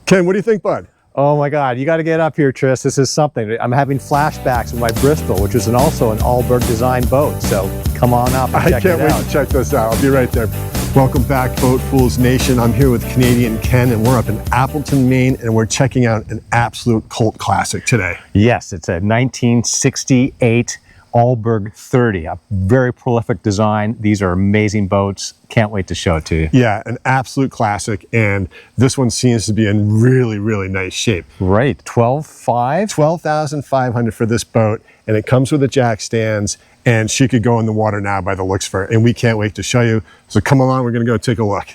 Ken, what do you think, bud? Oh my God, you got to get up here, Tris. This is something. I'm having flashbacks of my Bristol, which is also an Alberg design boat. So come on up and check it out. I can't wait to check this out. I'll be right there. Welcome back, Boat Fools Nation. I'm here with Canadian Ken, and we're up in Appleton, Maine, and we're checking out an absolute cult classic today. Yes, it's a 1968 Alberg 30, a very prolific design. These are amazing boats. Can't wait to show it to you. Yeah, an absolute classic, and this one seems to be in really, really nice shape. Right, 12,500? 12,500 for this boat, and it comes with the jack stands, and she could go in the water now by the looks for it, and we can't wait to show you. So come along, we're gonna go take a look.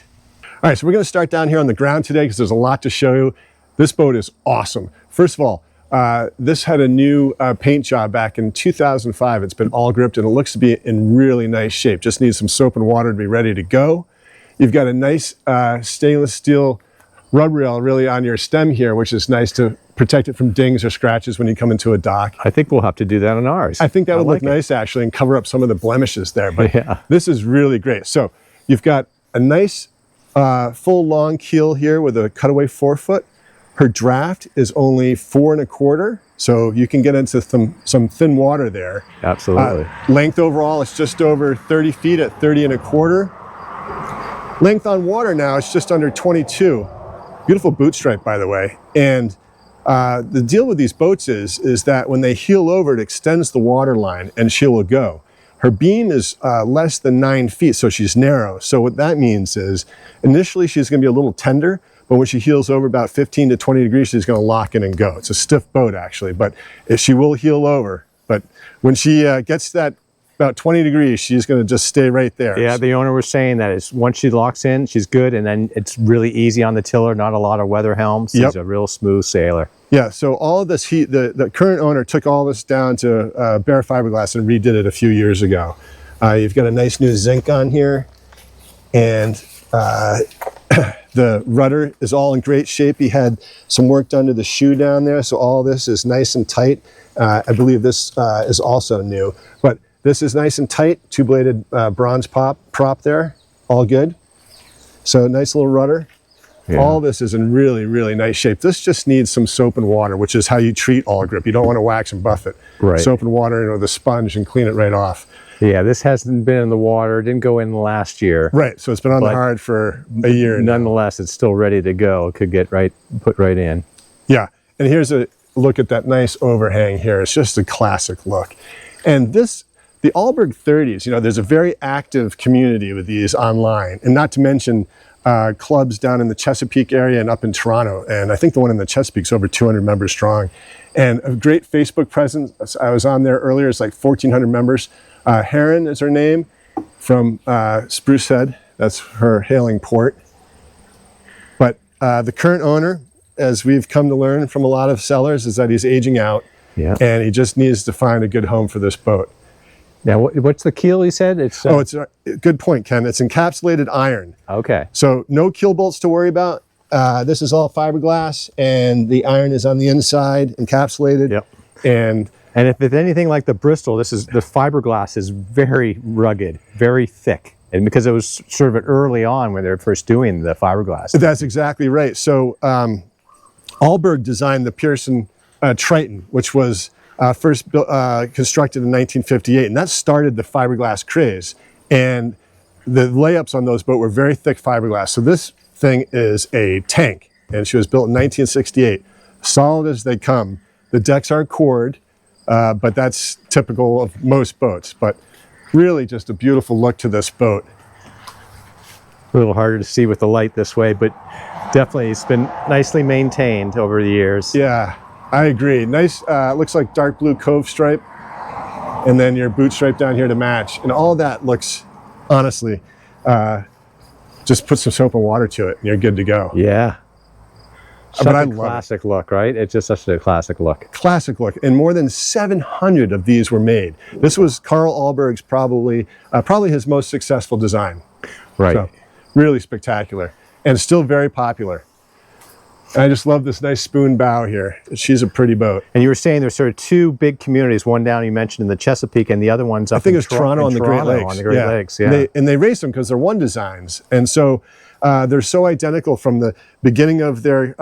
All right, so we're gonna start down here on the ground today because there's a lot to show you. This boat is awesome. First of all, this had a new paint job back in 2005. It's been all gripped and it looks to be in really nice shape. Just needs some soap and water to be ready to go. You've got a nice stainless steel rub rail really on your stem here, which is nice to protect it from dings or scratches when you come into a dock. I think we'll have to do that on ours. I think that would look nice actually and cover up some of the blemishes there, but yeah. This is really great. So you've got a nice full long keel here with a cutaway forefoot. Her draft is only 4 1/4, so you can get into some thin water there. Absolutely. Length overall is just over 30 feet at 30 1/4. Length on water now is just under 22. Beautiful boot stripe, by the way. And the deal with these boats is that when they heel over, it extends the water line and she will go. Her beam is less than 9 feet, so she's narrow. So what that means is initially she's gonna be a little tender, but when she heels over about 15 to 20 degrees, she's gonna lock in and go. It's a stiff boat actually, but she will heel over. But when she gets that about 20 degrees, she's gonna just stay right there. Yeah, the owner was saying that is once she locks in, she's good, and then it's really easy on the tiller, not a lot of weather helms. She's a real smooth sailor. Yeah, so all of this heat, the current owner took all this down to bare fiberglass and redid it a few years ago. You've got a nice new zinc on here, and the rudder is all in great shape. He had some work done to the shoe down there, so all this is nice and tight. I believe this is also new, but this is nice and tight, two-bladed bronze prop there, all good. So nice little rudder. Yeah. All this is in really, really nice shape. This just needs some soap and water, which is how you treat all grip. You don't want to wax and buff it. Right. Soap and water with a sponge and clean it right off. Yeah, this hasn't been in the water, didn't go in last year. Right, so it's been on the hard for a year now. Nonetheless, it's still ready to go. It could get put right in. Yeah, and here's a look at that nice overhang here. It's just a classic look. And the Alberg 30s, you know, there's a very active community with these online, and not to mention clubs down in the Chesapeake area and up in Toronto. And I think the one in the Chesapeake's over 200 members strong. And a great Facebook presence. I was on there earlier, it's like 1,400 members. HERON is her name, from Spruce Head. That's her hailing port. But the current owner, as we've come to learn from a lot of sellers, is that he's aging out. Yeah. And he just needs to find a good home for this boat. Now, what's the keel, he said? It's it's a good point, Ken. It's encapsulated iron. Okay. So no keel bolts to worry about. This is all fiberglass, and the iron is on the inside, encapsulated. Yep. And if it's anything like the Bristol, the fiberglass is very rugged, very thick. And because it was sort of early on when they were first doing the fiberglass. That's exactly right. So Alberg designed the Pearson Triton, which was first constructed in 1958, and that started the fiberglass craze. And the layups on those boats were very thick fiberglass. So this thing is a tank, and she was built in 1968. Solid as they come. The decks are cored, but that's typical of most boats. But really just a beautiful look to this boat. A little harder to see with the light this way, but definitely it's been nicely maintained over the years. Yeah. I agree. Nice, looks like dark blue cove stripe, and then your boot stripe down here to match. And all that looks, honestly, just put some soap and water to it and you're good to go. Yeah. But I love classic look, right? It's just such a classic look. Classic look. And more than 700 of these were made. This was Carl Alberg's probably his most successful design. Right. So, really spectacular. And still very popular. And I just love this nice spoon bow here. She's a pretty boat. And you were saying there's sort of two big communities, one down you mentioned in the Chesapeake and the other one's up I think it's Toronto on the Great Lakes. On the Great Lakes, yeah. And they race them because they're one designs. And so They're so identical from the beginning of their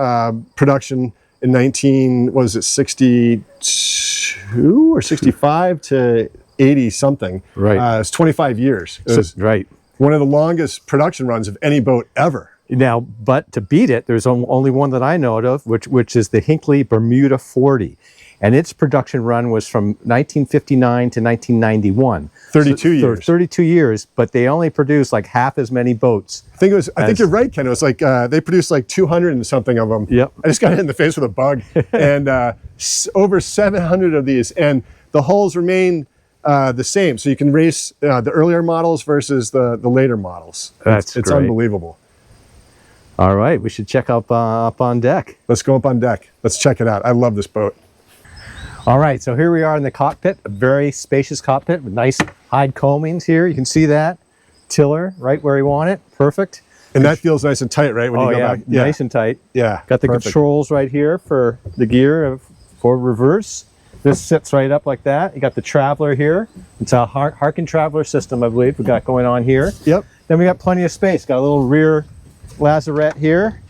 production in 62 or 65 to 80 something. Right. It's 25 years. It was Right. one of the longest production runs of any boat ever. Now, but to beat it, there's only one that I know of, which is the Hinckley Bermuda 40. And its production run was from 1959 to 1991. 32 years. 32 years, but they only produced like half as many boats. I think you're right, Ken. It was like they produced like 200 and something of them. Yep. I just got hit in the face with a bug, and over 700 of these, and the hulls remain the same. So you can race the earlier models versus the later models. It's great. Unbelievable. All right, we should check up on deck. Let's go up on deck. Let's check it out. I love this boat. All right, so here we are in the cockpit, a very spacious cockpit with nice hide combings here. You can see that. Tiller right where you want it. Perfect. And that feels nice and tight, right? When you go back. Yeah, nice and tight. Yeah. Got the perfect. controls right here for the gear for reverse. This sits right up like that. You got the Traveler here. It's a Harkin Traveler system, I believe, we got going on here. Yep. Then we got plenty of space. Got a little rear lazarette here.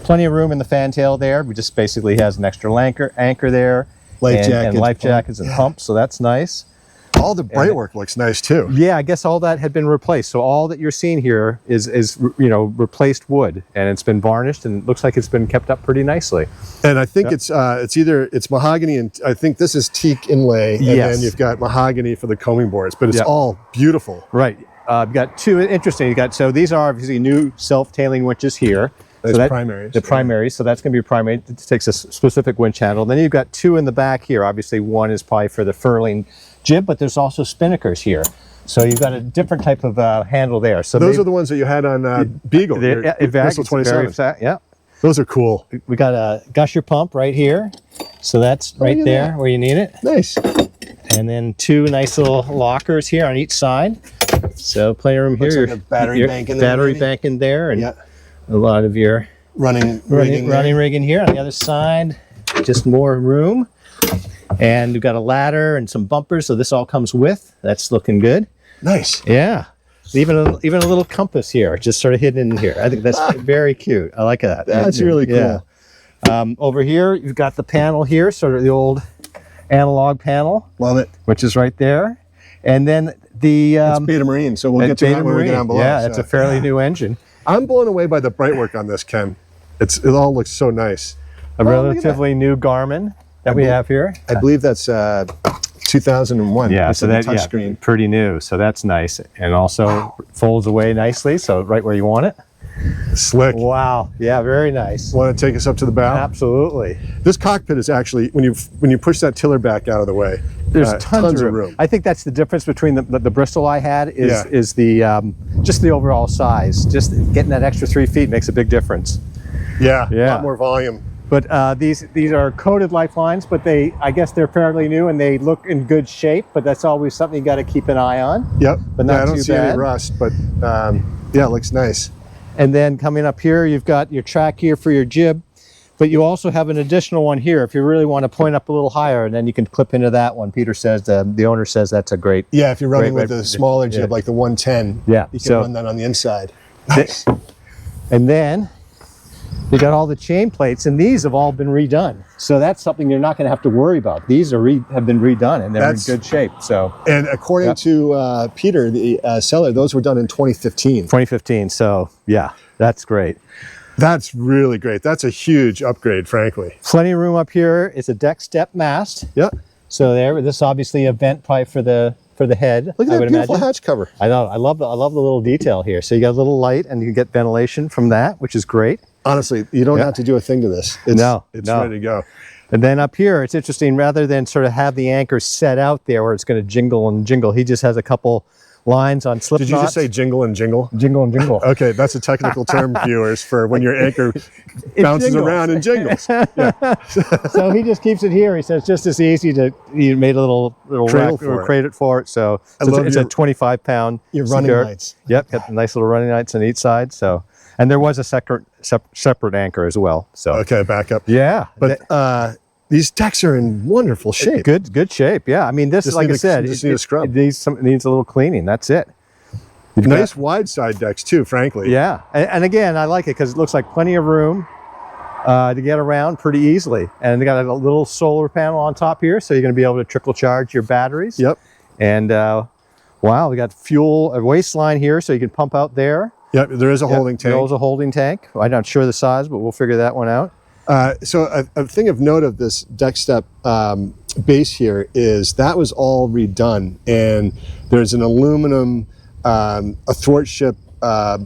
Plenty of room in the fantail there. We just basically has an extra anchor there. And life jackets and pumps, so that's nice. All the bright work looks nice too. Yeah, I guess all that had been replaced. So all that you're seeing here is replaced wood, and it's been varnished, and it looks like it's been kept up pretty nicely. And I think it's mahogany, and I think this is teak inlay, and then you've got mahogany for the combing boards, but it's all beautiful. Right. You've got two interesting. So these are obviously new self-tailing winches here. That's so primaries. The primaries, so that's going to be a primary. It takes a specific winch handle. Then you've got two in the back here. Obviously, one is probably for the furling jib, but there's also spinnakers here. So you've got a different type of handle there. So those are the ones that you had on Beagle. Bristol 27. Yeah. Those are cool. We got a gusher pump right here. So that's right there where you need it. Nice. And then two nice little lockers here on each side. So plenty of room here. Like a battery bank in there. Battery bank in there, and a lot of your running rigging here. On the other side, just more room. And we've got a ladder and some bumpers, so this all comes with. That's looking good. Nice. Yeah. Even a little compass here, just sort of hidden in here. I think that's very cute. I like that. That's really cool. Yeah. Over here, you've got the panel here, sort of the old analog panel. Love it. Which is right there. And then the... it's Beta Marine, so we'll get to that when we get down below. Yeah, it's a fairly new engine. I'm blown away by the bright work on this, Ken. It all looks so nice. A relatively new Garmin that we have here. I believe that's 2001. Yeah, so that's touchscreen. Pretty new. So that's nice, and also folds away nicely. So right where you want it. Slick. Wow. Yeah, very nice. Want to take us up to the bow? Absolutely. This cockpit is actually, when you push that tiller back out of the way, there's tons of room. I think that's the difference between the Bristol I had is the just the overall size. Just getting that extra 3 feet makes a big difference. Yeah. A lot more volume. But these are coated lifelines, but I guess they're fairly new and they look in good shape. But that's always something you got to keep an eye on. Yep. But not I don't too see bad. any rust, but yeah, it looks nice. And then coming up here, you've got your track here for your jib, but you also have an additional one here if you really want to point up a little higher, and then you can clip into that one. Peter says, the owner says that's a great. Yeah, if you're running with a smaller jib like the 110, you can run that on the inside. Nice. And then you got all the chain plates, and these have all been redone. So that's something you're not going to have to worry about. These have been redone, and they're in good shape. So, and according to Peter, the seller, those were done in 2015. 2015. So yeah, that's great. That's really great. That's a huge upgrade, frankly. Plenty of room up here. It's a deck step mast. Yep. So this is obviously a vent pipe for the head. Look at that beautiful hatch cover. I know. I love the little detail here. So you got a little light, and you can get ventilation from that, which is great. Honestly, you don't have to do a thing to this. It's ready to go. And then up here, it's interesting, rather than sort of have the anchor set out there where it's going to jingle and jingle, he just has a couple lines on slip knots. Did you just say jingle and jingle? Jingle and jingle. Okay, that's a technical term, viewers, for when your anchor bounces around and jingles. Yeah. So he just keeps it here. He says just as easy he made a little cradle for it. So it's a 25-pound. Your running lights. Yep, got nice little running lights on each side. So. And there was a separate anchor as well. So okay, back up. Yeah, but these decks are in wonderful shape. Good shape. Yeah, I mean this, like I said, just need a scrub. Needs a little cleaning. That's it. Nice wide side decks too, frankly. Yeah, and again, I like it because it looks like plenty of room to get around pretty easily. And they got a little solar panel on top here, so you're going to be able to trickle charge your batteries. Yep. And wow, we got fuel, a waste line here, so you can pump out there. Yep, there is a holding tank. There is a holding tank. I'm not sure the size, but we'll figure that one out. So a thing of note of this deck step base here is that was all redone, and there's an aluminum athwartship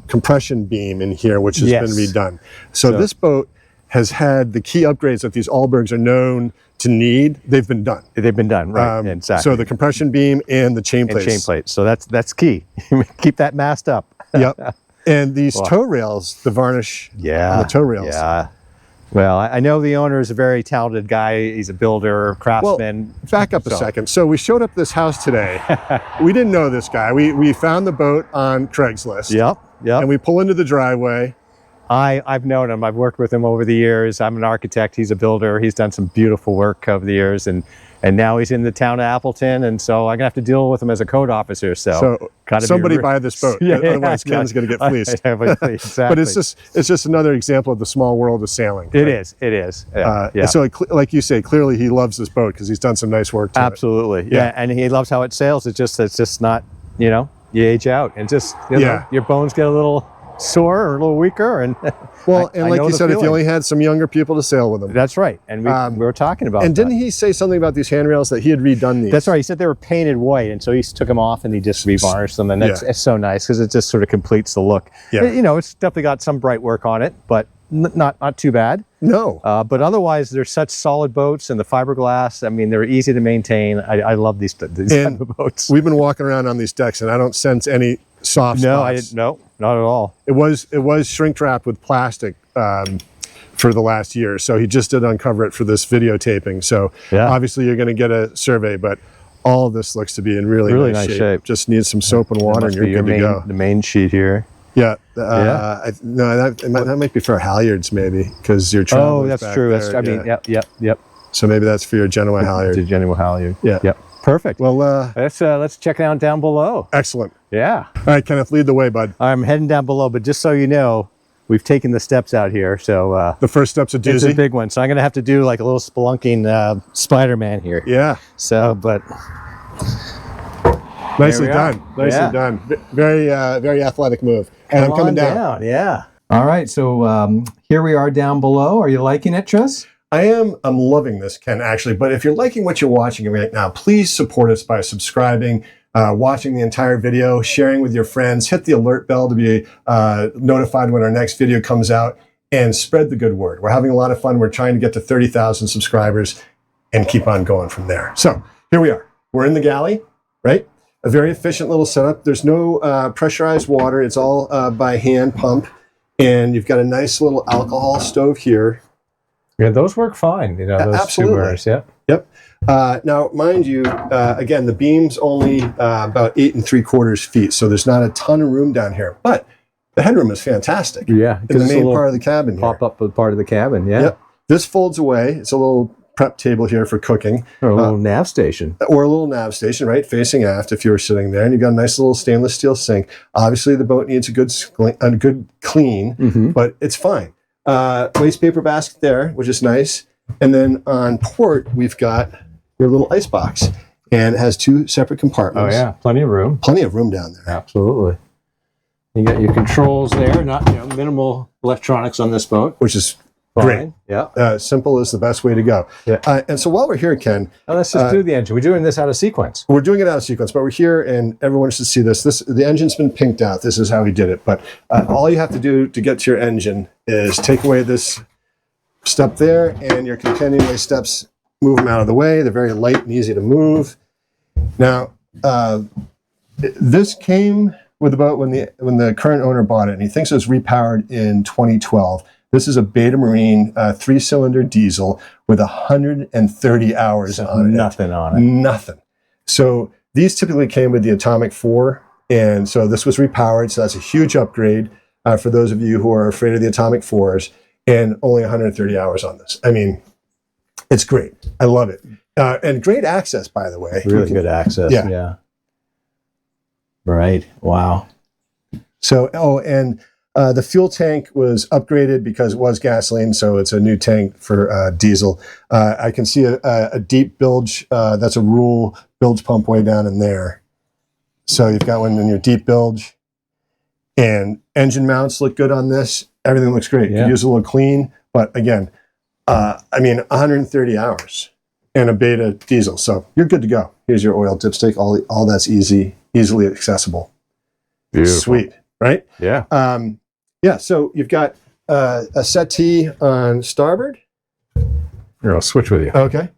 compression beam in here, which has been redone. So this boat has had the key upgrades that these Albergs are known to need. They've been done. They've been done, right? Exactly. So the compression beam and the chain plates. So that's key. Keep that mast up. Yep. And these tow rails, the varnish on the tow rails. Yeah. Well, I know the owner is a very talented guy. He's a builder, craftsman. Well, back up a second. So we showed up at this house today. We didn't know this guy. We found the boat on Craigslist. Yep. And we pull into the driveway. I've known him. I've worked with him over the years. I'm an architect. He's a builder. He's done some beautiful work over the years. And now he's in the town of Appleton. And so I'm going to have to deal with him as a code officer. So somebody buy this boat. Otherwise Ken's going to get fleeced. Exactly. But it's just another example of the small world of sailing. It is. Yeah. So like you say, clearly he loves this boat because he's done some nice work to it. Yeah. And he loves how it sails. It's just not, you age out and just, your bones get a little sore or a little weaker. And like you said, if you only had some younger people to sail with them. That's right. And we were talking about and didn't he say something about these handrails that he had redone these? That's right. He said they were painted white, and so he took them off and he just revarnished them, and it's so nice because it just sort of completes the look. Yeah. It's definitely got some bright work on it, but not too bad. No. But otherwise, they're such solid boats, and the fiberglass, I mean, they're easy to maintain. I love these type of boats. We've been walking around on these decks, and I don't sense any soft spots. No, not at all. It was shrink wrapped with plastic for the last year, so he just did uncover it for this videotaping. So obviously you're going to get a survey, but all of this looks to be in really nice shape. Just needs some soap and water, and you're good to go. The main sheet here. Yeah. No, that might be for halyards, maybe, because you're traveling. Oh, that's true. Yep. So maybe that's for your Genoa halyard. The Genoa halyard. Yeah. Yep. Perfect. Well, let's check out down below. Excellent. Yeah. All right, Kenneth, lead the way, bud. I'm heading down below, but just so you know, we've taken the steps out here. So the first step's a doozy. It's a big one. So I'm going to have to do like a little spelunking Spider-Man here. Yeah. So, but nicely done. Nicely done. Very athletic move. And I'm coming down. Yeah. All right. So here we are down below. Are you liking it, Tris? I'm loving this, Ken, actually. But if you're liking what you're watching right now, please support us by subscribing, watching the entire video, sharing with your friends, hit the alert bell to be notified when our next video comes out, and spread the good word. We're having a lot of fun. We're trying to get to 30,000 subscribers and keep on going from there. So here we are. We're in the galley, right? A very efficient little setup. There's no pressurized water. It's all by hand pump. And you've got a nice little alcohol stove here. Yeah, those work fine. Those absolutely. Two burners, yeah. Yep. Now, mind you, again, the beam's only about 8 3/4 feet, so there's not a ton of room down here. But the headroom is fantastic. Yeah, in the main part of the cabin. Pop up part of the cabin. Yeah. Yep. This folds away. It's a little prep table here for cooking. Or a little nav station. Or a little nav station, right, facing aft if you were sitting there. And you've got a nice little stainless steel sink. Obviously, the boat needs a good clean, but it's fine. Waste paper basket there, which is nice. And then on port, we've got your little ice box. And it has 2 separate compartments. Oh, yeah. Plenty of room. Plenty of room down there. Absolutely. You got your controls there, not minimal electronics on this boat. Which is fine. Great. Yeah. Simple is the best way to go. Yeah. And so while we're here, Ken. Now let's just do the engine. We're doing this out of sequence. We're doing it out of sequence, but we're here and everyone should see this. The engine's been pinked out. This is how he did it. But all you have to do to get to your engine is take away this step there, and your companionway steps, move them out of the way. They're very light and easy to move. Now, this came with the boat when the current owner bought it, and he thinks it was repowered in 2012. This is a Beta Marine 3-cylinder diesel with 130 hours on it. Nothing on it. Nothing. So these typically came with the Atomic 4, and so this was repowered, so that's a huge upgrade for those of you who are afraid of the Atomic 4s, and only 130 hours on this. I mean, it's great. I love it. And great access, by the way. Really good access, yeah. Right, wow. So, oh, and the fuel tank was upgraded because it was gasoline, so it's a new tank for diesel. I can see a deep bilge. That's a Rule bilge pump way down in there. So you've got one in your deep bilge. And engine mounts look good on this. Everything looks great. You could use a little clean, but again, I mean, 130 hours and a beta diesel. So you're good to go. Here's your oil dipstick. All that's easily accessible. Beautiful. Sweet, right? Yeah. Yeah, so you've got a settee on starboard. Here, I'll switch with you. Okay.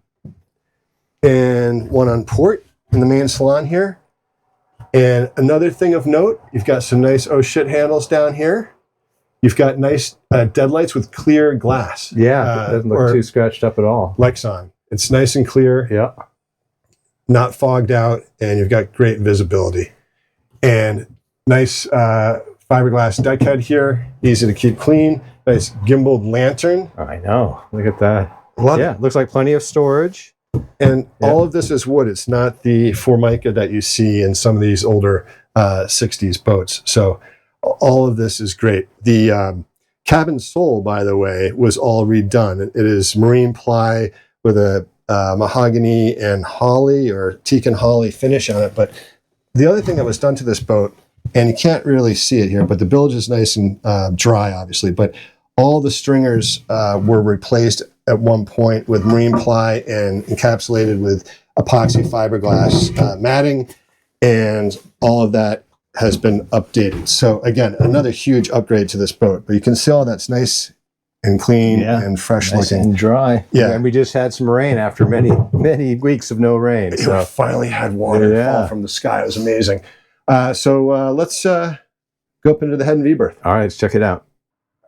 And one on port in the main salon here. And another thing of note, you've got some nice oh shit handles down here. You've got nice deadlights with clear glass. Yeah, it doesn't look too scratched up at all. Lexon. It's nice and clear. Yeah. Not fogged out, and you've got great visibility. And nice fiberglass deck head here, easy to keep clean. Nice gimbaled lantern. I know. Look at that. Love Yeah, it. looks like plenty of storage. And all of this is wood. It's not the Formica that you see in some of these older 60s boats. So all of this is great. The cabin sole, by the way, was all redone. It is marine ply with a mahogany and holly or teak and holly finish on it. But the other thing that was done to this boat, and you can't really see it here, but the bilge is nice and dry, obviously, but all the stringers were replaced at one point with marine ply and encapsulated with epoxy fiberglass matting, and all of that has been updated. So again, another huge upgrade to this boat, but you can see all that's nice and clean and fresh Nice looking. and dry. Yeah. And we just had some rain after many weeks of no rain. We So finally had water fall from the sky. It was amazing. So let's go up into the head and V-berth. all right, let's check it out.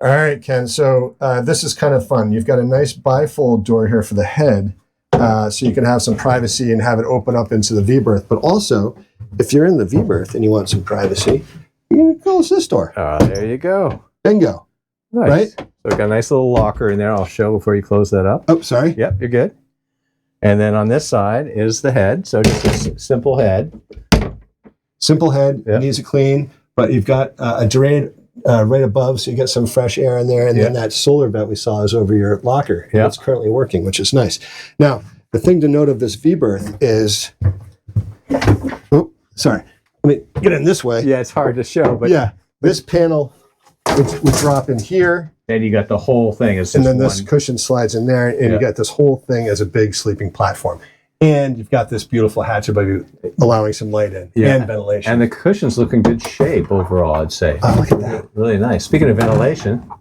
All right, Ken. So this is kind of fun. You've got a nice bifold door here for the head, so you can have some privacy and have it open up into the V-berth. But also, if you're in the V-berth and you want some privacy, you can close this door. There you go. Bingo. Nice. Right? So we've got a nice little locker in there. I'll show before you close that up. Oh, sorry. Yep, you're good. And then on this side is the head. So just a simple head. Simple head, needs a clean, but you've got a drain right above, so you get some fresh air in there. And then that solar vent we saw is over your locker. Yeah. It's currently working, which is nice. Now, the thing to note of this V-berth is, oh, sorry, let me get in this way. Yeah, it's hard to show, but Yeah, this panel would drop in here, then you got the whole thing. It's and just then this one. cushion slides in there, and you got this whole thing as a big sleeping platform. And you've got this beautiful hatch above you, allowing some light in and ventilation. And the cushions look in good shape overall, I'd say. Oh, look at that. Really nice. Speaking of ventilation,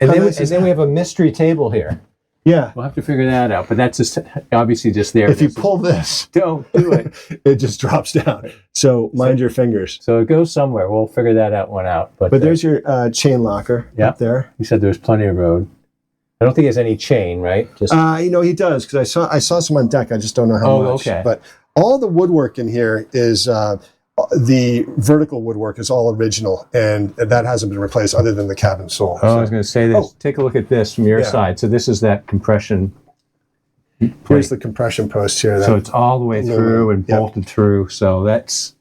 and then we have a mystery table here. Yeah. We'll have to figure that out, but that's just obviously just there. If you pull this, Don't do it. it just drops down. So mind your fingers. So it goes somewhere. We'll figure that out. But There's your chain locker up there. You said there's plenty of road. I don't think he has any chain, right? Just He does, because I saw some on deck. I just don't know how much. Okay. But all the woodwork in here is the vertical woodwork is all original, and that hasn't been replaced other than the cabin sole. I was going to say this. Take a look at this from your side. So this is that compression. Here's the compression post here. So it's all the way through and bolted through. So that's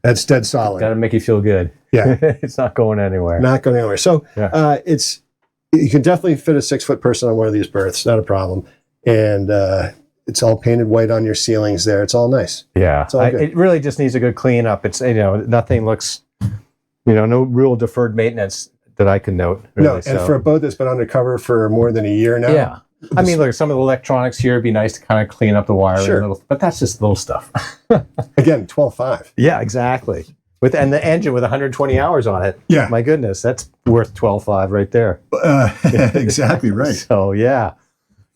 dead solid. got to make you feel good. Yeah. It's not going anywhere. Not going anywhere. So you can definitely fit a 6-foot person on one of these berths, not a problem. And it's all painted white on your ceilings there. It's all nice. Yeah, It's all good. it really just needs a good cleanup. It's nothing looks, no real deferred maintenance that I can note. Really, No, and for a boat that's been undercover for more than a year now. yeah, I mean, look, some of the electronics here would be nice to kind of clean up the wiring a little, but that's just little stuff. Again, 12.5. Yeah, exactly. And the engine with 120 hours on it. Yeah. My goodness, that's worth 12.5 right there. Exactly right. So yeah,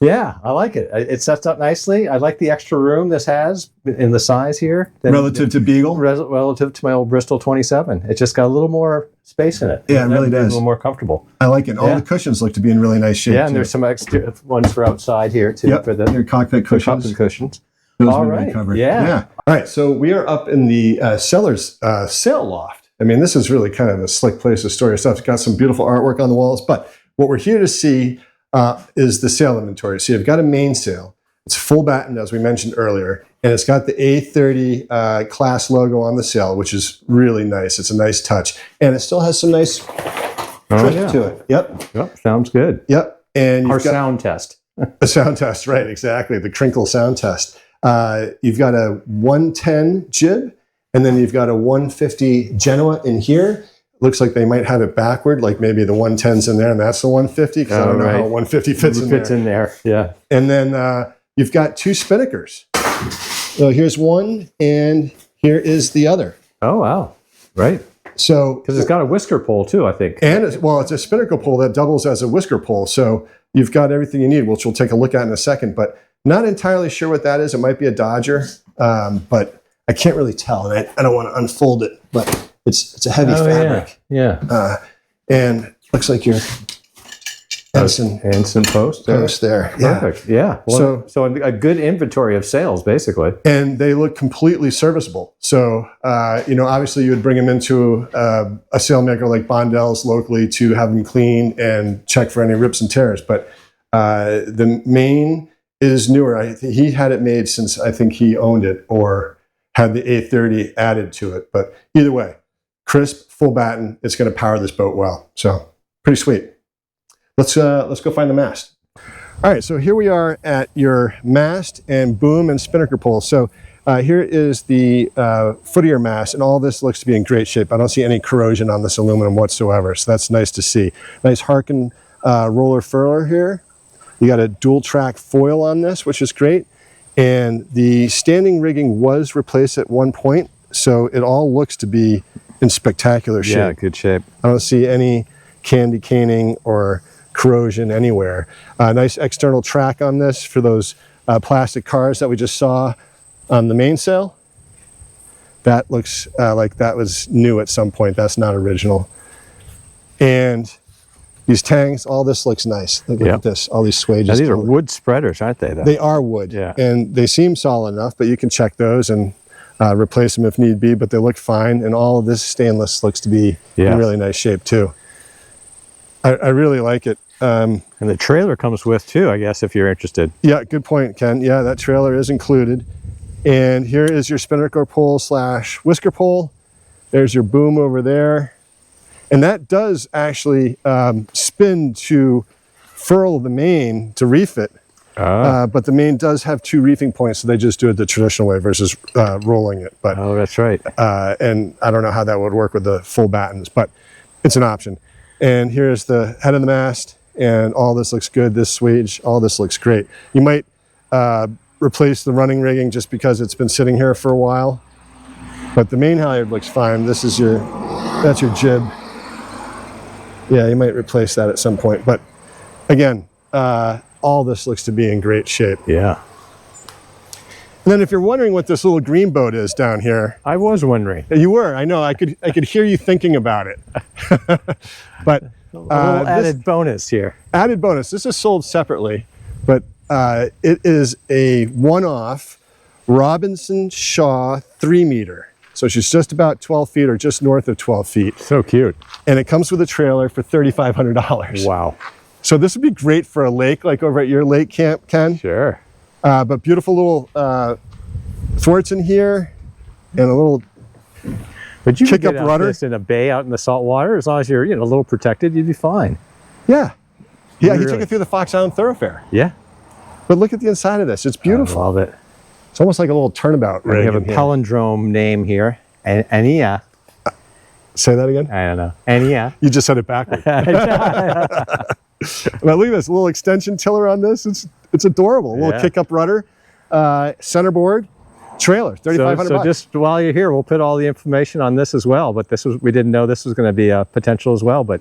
I like it. It sets up nicely. I like the extra room this has in the size here. Relative to Beagle? Relative to my old Bristol 27. It just got a little more space in it. Yeah, it really does. A little more comfortable. I like it. All the cushions look to be in really nice shape. Yeah, and there's some extra ones for outside here too. For your cockpit cushions. Cockpit cushions. Those All would be right. covered. Yeah. All right. So we are up in the seller's sail loft. I mean, this is really kind of a slick place to store your stuff. It's got some beautiful artwork on the walls. But what we're here to see is the sail inventory. So you've got a mainsail. It's full battened, as we mentioned earlier, and it's got the A30 class logo on the sail, which is really nice. It's a nice touch, and it still has some nice crisp to it. Yep, sounds good. Yep, and our sound test. The sound test, right? Exactly, the crinkle sound test. You've got a 110 jib, and then you've got a 150 Genoa in here. Looks like they might have it backward, like maybe the 110's in there and that's the 150, because I don't know how a 150 fits in there. Yeah. And then you've got 2 Spinnakers. So here's one, and here is the other. Oh, wow. Right. So because it's got a whisker pole too, I think. And it's a Spinnaker pole that doubles as a whisker pole. So you've got everything you need, which we'll take a look at in a second. But not entirely sure what that is. It might be a Dodger, but I can't really tell, and I don't want to unfold it. But it's a heavy fabric. Yeah. And looks like your Ensign post there. Perfect. Yeah. Well, so a good inventory of sails, basically. And they look completely serviceable. So, obviously you would bring them into a sailmaker like Bondell's locally to have them clean and check for any rips and tears. But the main is newer. He had it made since I think he owned it or had the A30 added to it. But either way, crisp, full batten. It's going to power this boat well. So pretty sweet. Let's go find the mast. All right, so here we are at your mast and boom and spinnaker pole. So here is the foot of your mast, and all this looks to be in great shape. I don't see any corrosion on this aluminum whatsoever, so that's nice to see. Nice Harkin roller furler here. You got a dual track foil on this, which is great. And the standing rigging was replaced at one point, so it all looks to be in spectacular shape. Yeah, good shape. I don't see any candy caning or corrosion anywhere. Nice external track on this for those plastic cars that we just saw on the mainsail. That looks like that was new at some point. That's not original. And these tangs, all this looks nice. Look at this, all these swages. Now, these are wood spreaders, aren't they? They are wood, and they seem solid enough, but you can check those and replace them if need be, but they look fine. And all of this stainless looks to be in really nice shape too. I really like it. And the trailer comes with too, I guess, if you're interested. Yeah, good point, Ken. Yeah, that trailer is included. And here is your spinnaker pole / whisker pole. There's your boom over there. And that does actually spin to furl the main to reef it. But the main does have 2 reefing points, so they just do it the traditional way versus rolling it. But that's right. And I don't know how that would work with the full battens, but it's an option. And here's the head of the mast, and all this looks good. This swage, all this looks great. You might replace the running rigging just because it's been sitting here for a while, but the main halyard looks fine. This is that's your jib. Yeah, you might replace that at some point, but again, all this looks to be in great shape. Yeah. And then if you're wondering what this little green boat is down here. I was wondering. You were, I know, I could hear you thinking about it. But a little added bonus here. Added bonus. This is sold separately, but it is a one-off Robinson Shaw 3-meter. So she's just about 12 feet or just north of 12 feet. So cute. And it comes with a trailer for $3,500. Wow. So this would be great for a lake, like over at your lake camp, Ken. Sure. But beautiful little thwarts in here and a little but you kick could up rudder. This in a bay out in the salt water, as long as you're a little protected, you'd be fine. Yeah. Yeah, Really? he took it through the Fox Island Thoroughfare. Yeah. But look at the inside of this. It's beautiful. I love it. It's almost like a little turnabout rig. We have a in here. palindrome name here. Ania. Say that again? I don't know. Ania. You just said it backwards. Now look at this little extension tiller on this. It's adorable. A little kick-up rudder, centerboard, trailer, $3,500. So just while you're here, we'll put all the information on this as well. But we didn't know this was going to be a potential as well. But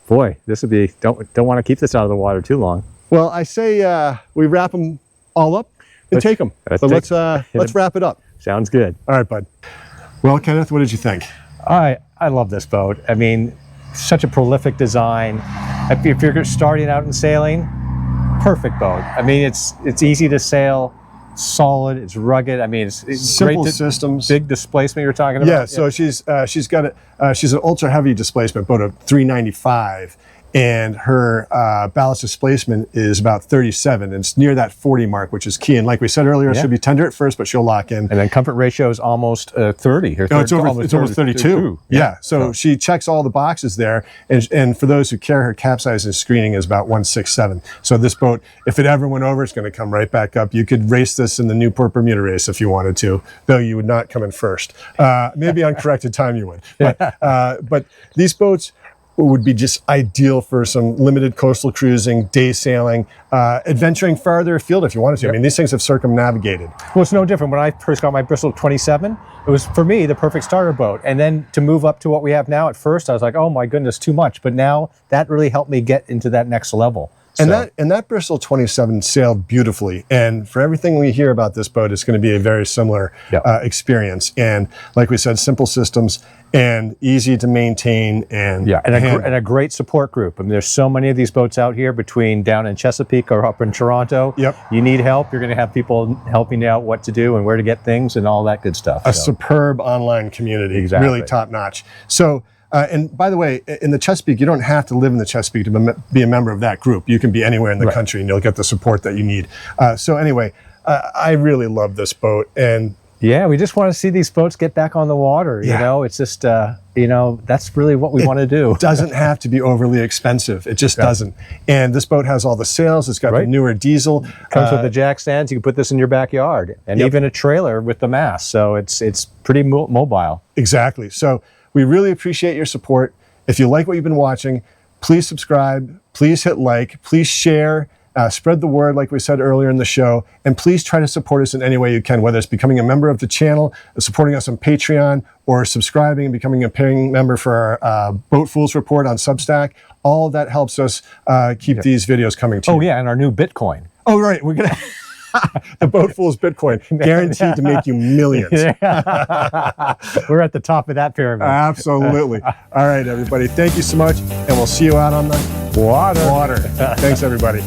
boy, this would be, don't want to keep this out of the water too long. Well, I say we wrap them all up and take them. So let's wrap it up. Sounds good. All right, bud. Well, Kenneth, what did you think? I love this boat. I mean, such a prolific design. If you're starting out in sailing, perfect boat. I mean, it's easy to sail, solid, it's rugged. I mean, it's simple great systems. Big displacement you're talking about. Yeah, so she's got she's an ultra heavy displacement boat of 395, and her ballast displacement is about 37. And it's near that 40 mark, which is key. And like we said earlier, it should be tender at first, but she'll lock in. And then comfort ratio is almost 30. No, it's almost 32. Yeah. So she checks all the boxes there. And for those who care, her capsizing screening is about 167. So this boat, if it ever went over, it's going to come right back up. You could race this in the Newport Bermuda race if you wanted to, though you would not come in first. Maybe on corrected time you would. But these boats would be just ideal for some limited coastal cruising, day sailing, adventuring farther afield if you wanted to. I mean, these things have circumnavigated. Well, it's no different. When I first got my Bristol 27, it was, for me, the perfect starter boat. And then to move up to what we have now, at first, I was like, oh my goodness, too much. But now that really helped me get into that next level. And that Bristol 27 sailed beautifully. And for everything we hear about this boat, it's going to be a very similar experience. And like we said, simple systems and easy to maintain and a great support group. I mean, there's so many of these boats out here between down in Chesapeake or up in Toronto. Yep. You need help, you're going to have people helping you out what to do and where to get things and all that good stuff. A superb online community, really top notch. So. And by the way, in the Chesapeake, you don't have to live in the Chesapeake to be a member of that group. You can be anywhere in the country and you'll get the support that you need. So anyway, I really love this boat. And yeah, we just want to see these boats get back on the water. You know, it's just, you know, that's really what we want to do. It doesn't have to be overly expensive. It just doesn't. And this boat has all the sails. It's got the newer diesel. Comes with the jack stands. You can put this in your backyard and even a trailer with the mast. So it's pretty mobile. Exactly. So we really appreciate your support. If you like what you've been watching, please subscribe, please hit like, please share, spread the word like we said earlier in the show, and please try to support us in any way you can, whether it's becoming a member of the channel, supporting us on Patreon, or subscribing and becoming a paying member for our Boat Fools report on Substack. All of that helps us keep these videos coming to you. Oh yeah, and our new Bitcoin. Oh right, we're gonna... The Boat Fools Bitcoin, guaranteed to make you millions. We're at the top of that pyramid. Absolutely. All right, everybody. Thank you so much, and we'll see you out on the water. Thanks, everybody.